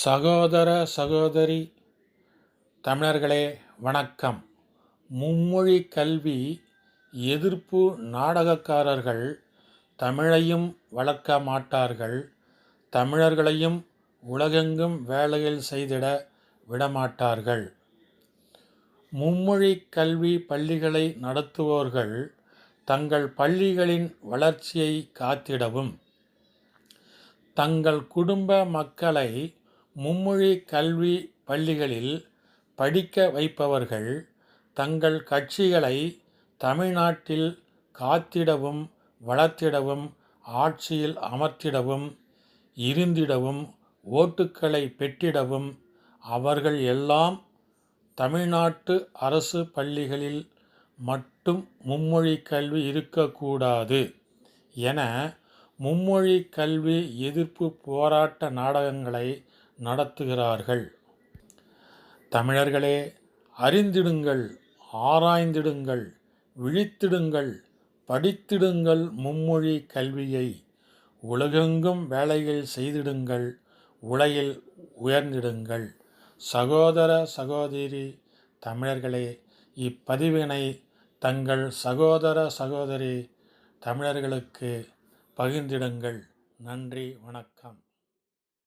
சகோதர சகோதரி தமிழர்களே வணக்கம். மும்மொழி கல்வி எதிர்ப்பு நாடகக்காரர்கள் தமிழையும் வளர்க்க மாட்டார்கள், தமிழர்களையும் உலகெங்கும் வேலையில் செய்திட விடமாட்டார்கள். மும்மொழி கல்வி பள்ளிகளை நடத்துவோர்கள் தங்கள் பள்ளிகளின் வளர்ச்சியை காத்திடவும், தங்கள் குடும்ப மக்களை மும்மொழி கல்வி பள்ளிகளில் படிக்க வைப்பவர்கள் தங்கள் கட்சிகளை தமிழ்நாட்டில் காத்திடவும், வளர்த்திடவும், ஆட்சியில் அமர்த்திடவும், இருந்திடவும், ஓட்டுக்களை பெற்றிடவும், அவர்கள் எல்லாம் தமிழ்நாட்டு அரசு பள்ளிகளில் மட்டும் மும்மொழி கல்வி இருக்கக்கூடாது என மும்மொழி கல்வி எதிர்ப்பு போராட்ட நாடகங்களை நடத்துகிறார்கள். தமிழர்களே, அறிந்திடுங்கள், ஆராய்ந்திடுங்கள், விழித்திடுங்கள், படித்திடுங்கள் மும்மொழி கல்வியை. உலகெங்கும் வேலைகள் செய்திடுங்கள், உலகில் உயர்ந்திடுங்கள். சகோதர சகோதரி தமிழர்களே, இப்பதிவினை தங்கள் சகோதர சகோதரி தமிழர்களுக்கு பகிர்ந்திடுங்கள். நன்றி, வணக்கம்.